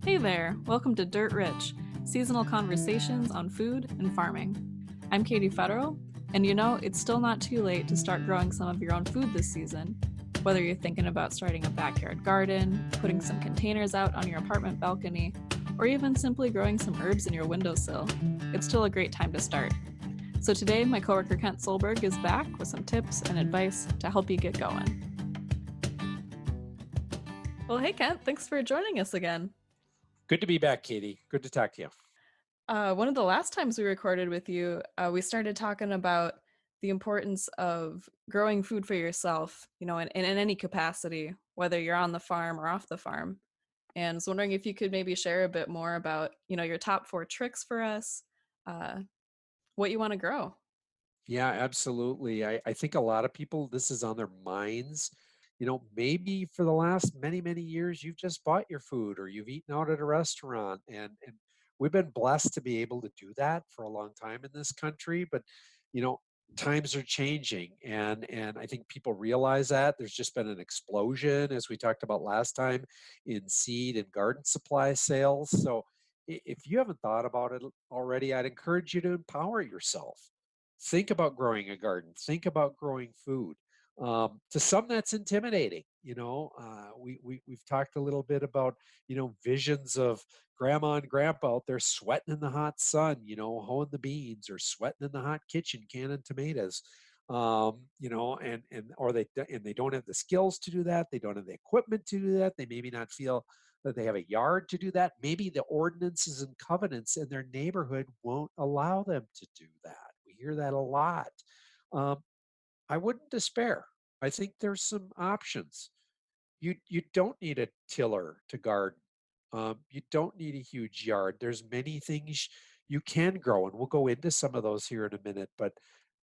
Hey there, welcome to Dirt Rich, seasonal conversations on food and farming. I'm Katie Federal, and it's still not too late to start growing some of your own food this season. Whether you're thinking about starting a backyard garden, putting some containers out on your apartment balcony, or even simply growing some herbs in your windowsill, it's still a great time to start. So today, my coworker Kent Solberg is back with some tips and advice to help you get going. Well, hey Kent, thanks for joining us again. Good to be back, Katie. Good to talk to you. One of the last times we recorded with you, we started talking about the importance of growing food for yourself, in any capacity, whether you're on the farm or off the farm. And I was wondering if you could maybe share a bit more about, your top 4 tricks for us, uh, what you want to grow. Yeah, absolutely. I think a lot of people, this is on their minds. Maybe for the last many, many years, you've just bought your food or you've eaten out at a restaurant. And we've been blessed to be able to do that for a long time in this country. But, you know, times are changing. And I think people realize that there's just been an explosion, as we talked about last time, in seed and garden supply sales. So if you haven't thought about it already, I'd encourage you to empower yourself. Think about growing a garden. Think about growing food. To some, that's intimidating. We've talked a little bit about visions of grandma and grandpa out there sweating in the hot sun, hoeing the beans, or sweating in the hot kitchen canning tomatoes. And they don't have the skills to do that. They don't have the equipment to do that. They maybe not feel that they have a yard to do that. Maybe the ordinances and covenants in their neighborhood won't allow them to do that. We hear that a lot. Um, I wouldn't despair. I think there's some options. You don't need a tiller to garden. You don't need a huge yard. There's many things you can grow, and we'll go into some of those here in a minute. But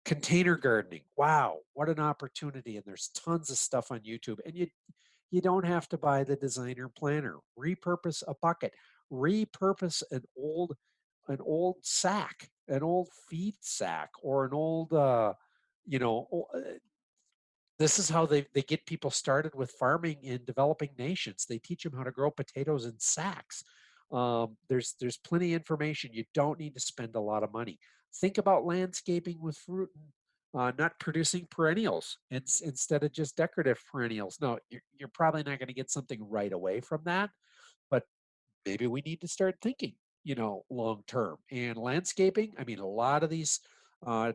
container gardening, wow, what an opportunity! And there's tons of stuff on YouTube, and you don't have to buy the designer planner. Repurpose a bucket. Repurpose an old sack, an old feed sack, or an old you know. This is how they get people started with farming in developing nations. They teach them how to grow potatoes in sacks. There's plenty of information. You don't need to spend a lot of money. Think about landscaping with fruit and nut producing perennials instead of just decorative perennials. No, you're probably not going to get something right away from that, but maybe we need to start thinking, long term. And landscaping, I mean, a lot of these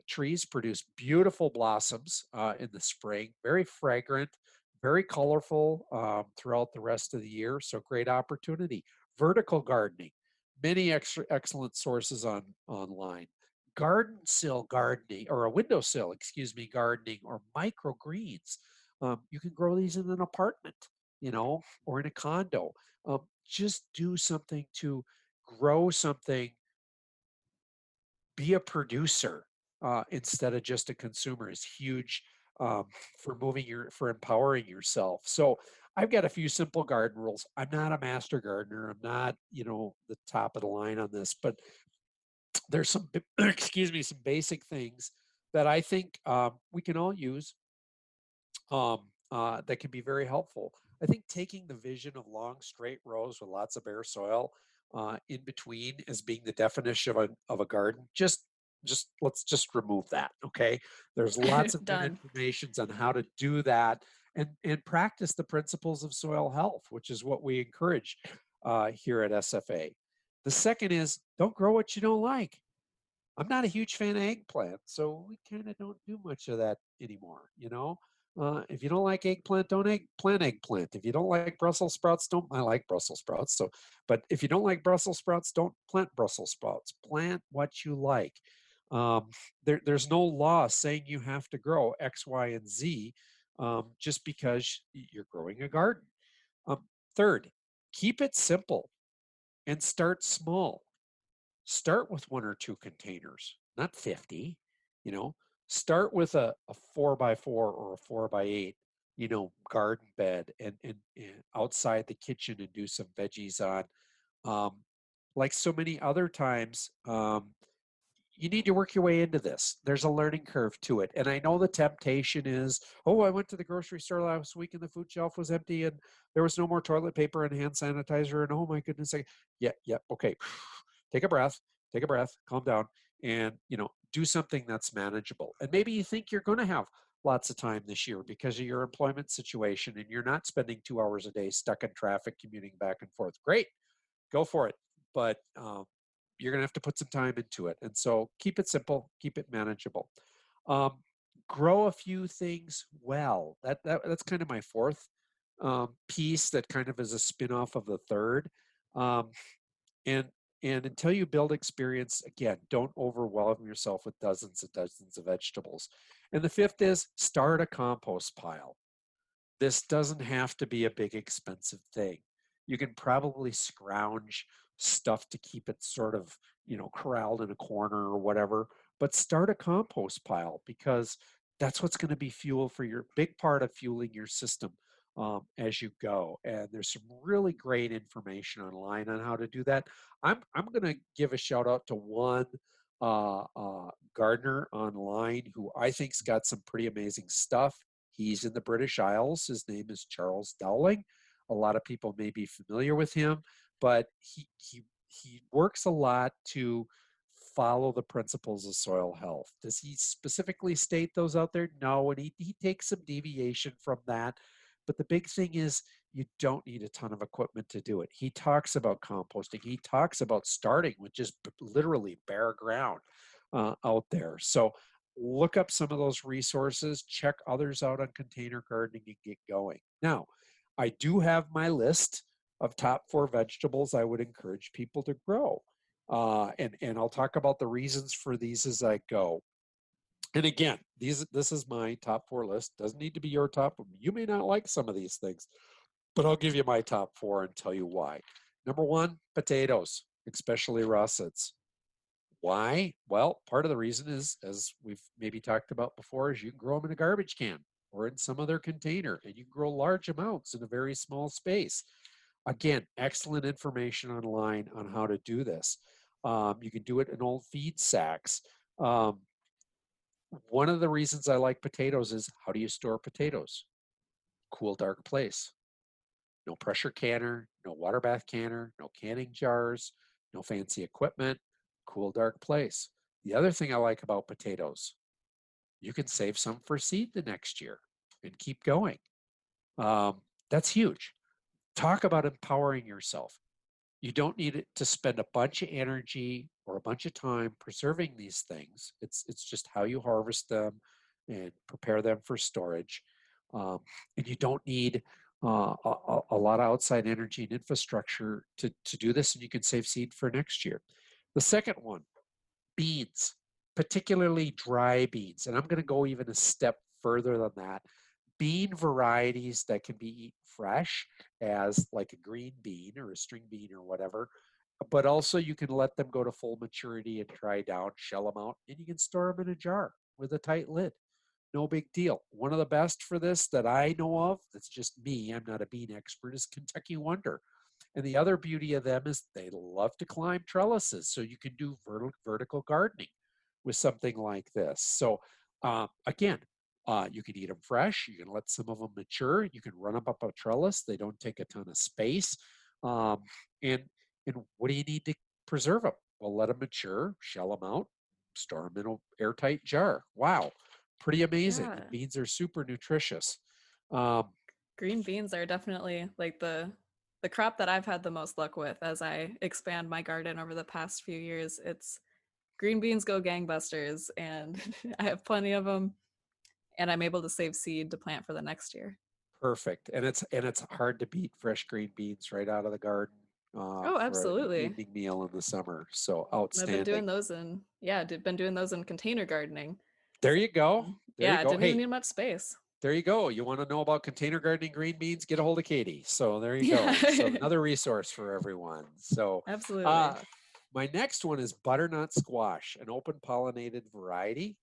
trees produce beautiful blossoms in the spring, very fragrant, very colorful throughout the rest of the year. So, great opportunity. Vertical gardening, many excellent sources online. Garden sill gardening, or a windowsill, excuse me, gardening, or microgreens. You can grow these in an apartment, or in a condo. Just do something to grow something, be a producer instead of just a consumer is huge for empowering yourself. So I've got a few simple garden rules. I'm not a master gardener. I'm not, the top of the line on this, but there's some, excuse me, some basic things that I think we can all use that can be very helpful. I think taking the vision of long straight rows with lots of bare soil in between as being the definition of a garden, just let's just remove that. Okay, there's lots of good Done. informations on how to do that and practice the principles of soil health, which is what we encourage here at SFA. The second is don't grow what you don't like. I'm not a huge fan of eggplant, so we kind of don't do much of that anymore. If you don't like eggplant, don't plant eggplant. If you don't like Brussels sprouts, don't. I like Brussels sprouts. So, but if you don't like Brussels sprouts, don't plant Brussels sprouts. Plant what you like. There's no law saying you have to grow X, Y, and Z just because you're growing a garden. Third, keep it simple and start small. Start with 1 or 2 containers, not 50. You know, start with a 4x4 or a 4x8, garden bed and outside the kitchen and do some veggies on. Um, like so many other times, you need to work your way into this. There's a learning curve to it. And I know the temptation is, oh, I went to the grocery store last week and the food shelf was empty and there was no more toilet paper and hand sanitizer. And oh my goodness. Yeah. Okay. Take a breath, calm down, and, do something that's manageable. And maybe you think you're going to have lots of time this year because of your employment situation and you're not spending 2 hours a day stuck in traffic commuting back and forth. Great, go for it. But you're going to have to put some time into it. And so keep it simple, keep it manageable. Um, Grow a few things well. That's kind of my fourth piece that kind of is a spin-off of the third. Um, and and until you build experience, again, don't overwhelm yourself with dozens and dozens of vegetables. And the fifth is start a compost pile. This doesn't have to be a big expensive thing. You can probably scrounge stuff to keep it sort of, corralled in a corner or whatever, but start a compost pile because that's what's going to be fuel for your big part of fueling your system as you go. And there's some really great information online on how to do that. I'm going to give a shout out to one gardener online who I think's got some pretty amazing stuff. He's in the British Isles. His name is Charles Dowling. A lot of people may be familiar with him, but he works a lot to follow the principles of soil health. Does he specifically state those out there? No, and he takes some deviation from that. But the big thing is you don't need a ton of equipment to do it. He talks about composting. He talks about starting with just literally bare ground out there. So look up some of those resources, check others out on container gardening and get going. Now, I do have my list of top 4 vegetables I would encourage people to grow. And I'll talk about the reasons for these as I go. And again, this is my top 4 list. Doesn't need to be your top. You may not like some of these things, but I'll give you my top 4 and tell you why. Number 1, potatoes, especially russets. Why? Well, part of the reason is, as we've maybe talked about before, is you can grow them in a garbage can or in some other container, and you can grow large amounts in a very small space. Again, excellent information online on how to do this. You can do it in old feed sacks. One of the reasons I like potatoes is how do you store potatoes? Cool, dark place. No pressure canner, no water bath canner, no canning jars, no fancy equipment, cool, dark place. The other thing I like about potatoes, you can save some for seed the next year and keep going. That's huge. Talk about empowering yourself. You don't need it to spend a bunch of energy or a bunch of time preserving these things. It's just how you harvest them and prepare them for storage. And you don't need a lot of outside energy and infrastructure to do this, and you can save seed for next year. The second one, beans, particularly dry beans. And I'm going to go even a step further than that. Bean varieties that can be eaten fresh as like a green bean or a string bean or whatever, but also you can let them go to full maturity and dry down, shell them out, and you can store them in a jar with a tight lid. No big deal. One of the best for this that I know of, that's just me, I'm not a bean expert, is Kentucky Wonder. And the other beauty of them is they love to climb trellises. So you can do vertical gardening with something like this. So again, you can eat them fresh. You can let some of them mature. You can run them up a trellis. They don't take a ton of space. Um, and what do you need to preserve them? Well, let them mature, shell them out, store them in an airtight jar. Wow, pretty amazing. Yeah. And beans are super nutritious. Um, Green beans are definitely like the crop that I've had the most luck with as I expand my garden over the past few years. It's green beans go gangbusters, and I have plenty of them, and I'm able to save seed to plant for the next year. Perfect, and it's hard to beat fresh green beans right out of the garden Oh, for an absolutely. evening meal in the summer. So I've been outstanding. doing those in yeah, been doing those in container gardening. There you go. There Yeah, you I go. didn't even Hey, need much space. there you go. You want to know about container gardening green beans? Get a hold of Katie. So there you Yeah. go. So another resource for everyone. So Absolutely. uh, my next one is butternut squash, an open pollinated variety.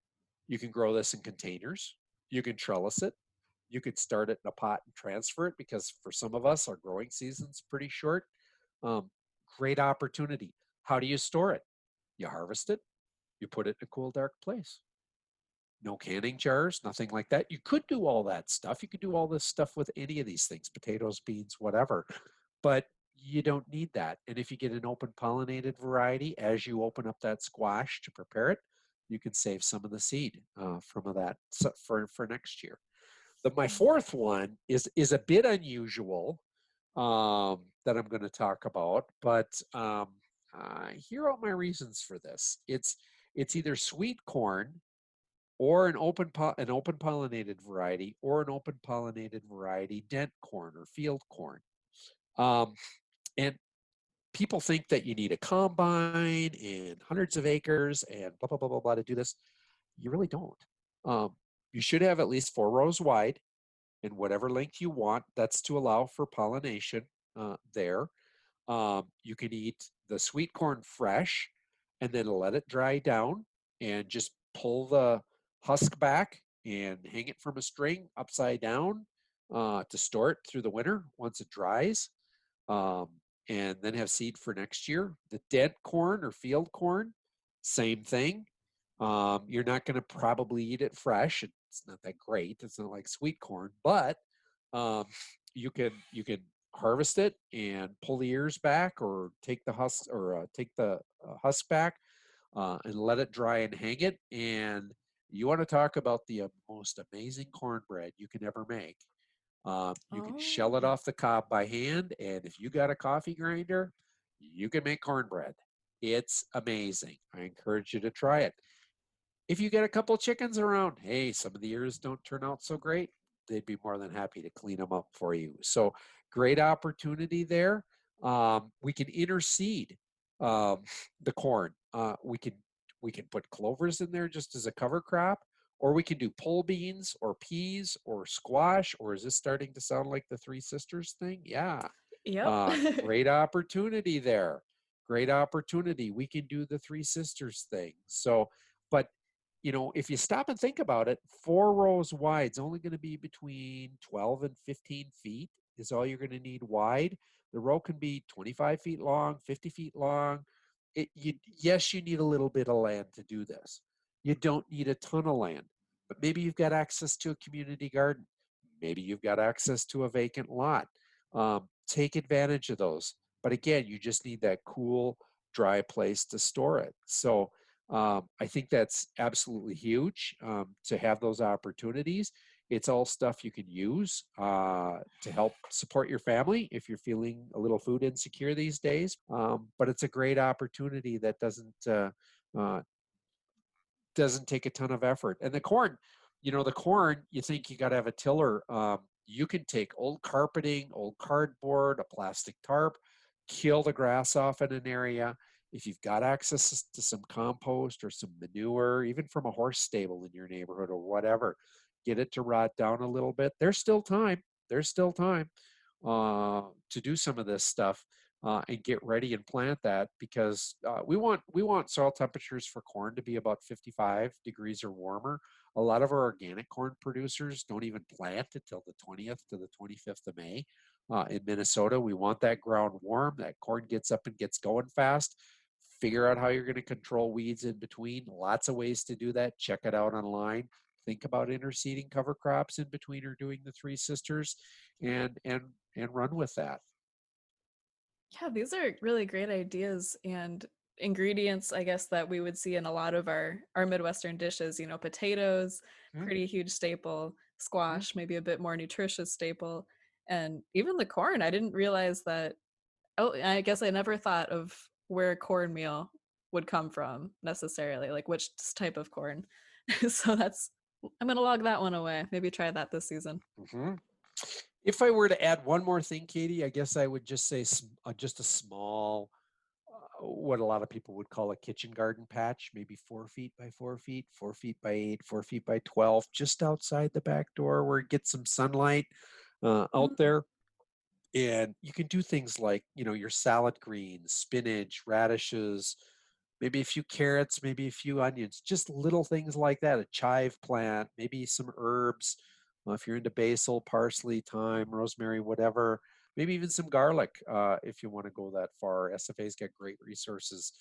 You can grow this in containers. You can trellis it. You could start it in a pot and transfer it because for some of us, our growing season's pretty short. Um, Great opportunity. How do you store it? You harvest it, You put it in a cool, dark place. No canning jars, nothing like that. You could do all that stuff. You could do all this stuff with any of these things, potatoes, beans, whatever, but you don't need that. And if you get an open pollinated variety, as you open up that squash to prepare it, you can save some of the seed from that for next year. My fourth one is a bit unusual that I'm going to talk about, but here are my reasons for this. It's either sweet corn or an open pollinated variety or an open pollinated variety dent corn or field corn. Um, and people think that you need a combine and hundreds of acres and blah blah blah blah blah to do this. You really don't. Um, you should have at least 4 rows wide in whatever length you want. That's to allow for pollination there. You can eat the sweet corn fresh and then let it dry down and just pull the husk back and hang it from a string upside down to store it through the winter once it dries. Um, and then have seed for next year. The dent corn or field corn, same thing. You're not going to probably eat it fresh. It's not that great. It's not like sweet corn, but um, you can harvest it and pull the ears back, or take the husk or take the husk back and let it dry and hang it. And you want to talk about the most amazing cornbread you can ever make. You can shell it Oh, off the cob by hand, and if you got a coffee grinder, you can make cornbread. It's amazing. I encourage you to try it. If you get a couple chickens around, hey, some of the ears don't turn out so great. They'd be more than happy to clean them up for you. So great opportunity there. We can interseed um, the corn. We can put clovers in there just as a cover crop, or we can do pole beans or peas or squash. Or is this starting to sound like the Three Sisters thing? Yeah, yep. great opportunity there. Great opportunity. We can do the Three Sisters thing. So, but if you stop and think about it, 4 rows wide is only going to be between 12 and 15 feet is all you're going to need wide. The row can be 25 feet long, 50 feet long. Yes, you need a little bit of land to do this. You don't need a ton of land, but maybe you've got access to a community garden. Maybe you've got access to a vacant lot. Take advantage of those. But again, you just need that cool, dry place to store it. So I think that's absolutely huge to have those opportunities. It's all stuff you can use to help support your family if you're feeling a little food insecure these days. But it's a great opportunity that uh, doesn't take a ton of effort. And the corn, you think you got to have a tiller. You can take old carpeting, old cardboard, a plastic tarp, kill the grass off in an area. If you've got access to some compost or some manure, even from a horse stable in your neighborhood or whatever, get it to rot down a little bit. There's still time. There's still time to do some of this stuff and get ready and plant that, because we want soil temperatures for corn to be about 55 degrees or warmer. A lot of our organic corn producers don't even plant it till the 20th to the 25th of May. In Minnesota, we want that ground warm. That corn gets up and gets going fast. Figure out how you're going to control weeds in between. Lots of ways to do that. Check it out online. Think about interseeding cover crops in between, or doing the Three Sisters, and run with that. Yeah, these are really great ideas and ingredients, I guess, that we would see in a lot of our Midwestern dishes. Potatoes, Mhm, pretty huge staple, mhm. squash, maybe a bit more nutritious staple, and even the corn. I didn't realize that. Oh, I guess I never thought of where cornmeal would come from necessarily, like which type of corn. So I'm gonna log that one away. Maybe try that this season. Mhm. If I were to add one more thing, Katie, I guess I would just say just a small, what a lot of people would call a kitchen garden patch, maybe 4 feet by 4 feet, 4 feet by 8, 4 feet by 12, just outside the back door where it gets some sunlight out Mm. there. And you can do things like, your salad greens, spinach, radishes, maybe a few carrots, maybe a few onions, just little things like that. A chive plant, maybe some herbs. If you're into basil, parsley, thyme, rosemary, whatever, maybe even some garlic if you want to go that far. SFA's got great resources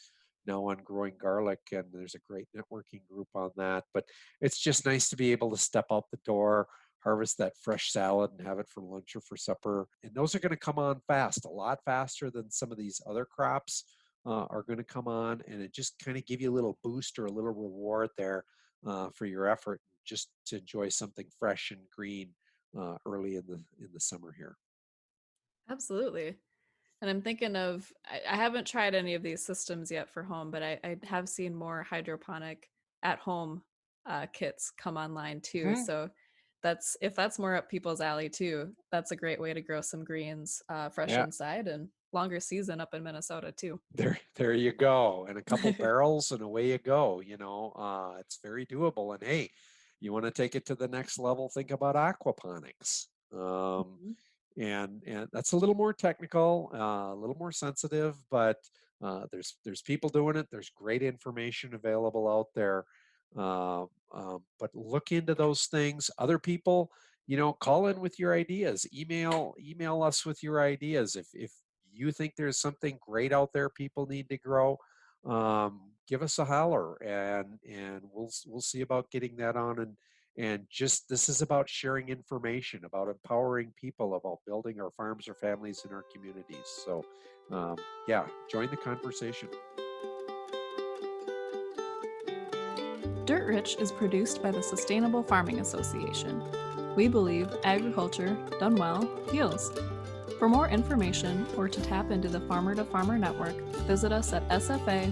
now on growing garlic, and there's a great networking group on that. But it's just nice to be able to step out the door, harvest that fresh salad, and have it for lunch or for supper. And those are going to come on fast, a lot faster than some of these other crops are going to come on. And it just kind of give you a little boost or a little reward there for your effort, just to enjoy something fresh and green early in the summer here. Absolutely. And I'm thinking of, I haven't tried any of these systems yet for home, but I have seen more hydroponic at home kits come online too. Mhm. So that's, if that's more up people's alley too, that's a great way to grow some greens fresh Yeah, inside, and longer season up in Minnesota too. there you go. And a couple barrels and away you go. It's very doable. And hey, you want to take it to the next level, think about aquaponics. Mhm. And that's a little more technical, a little more sensitive, but there's people doing it. There's great information available out there. But look into those things. Other people, call in with your ideas. Email us with your ideas. If you think there's something great out there people need to grow, give us a holler, and we'll see about getting that on. And just this is about sharing information, about empowering people, about building our farms, our families, and our communities. So, yeah, join the conversation. Dirt Rich is produced by the Sustainable Farming Association. We believe agriculture done well heals. For more information or to tap into the Farmer to Farmer Network, visit us at sfa-mn.org.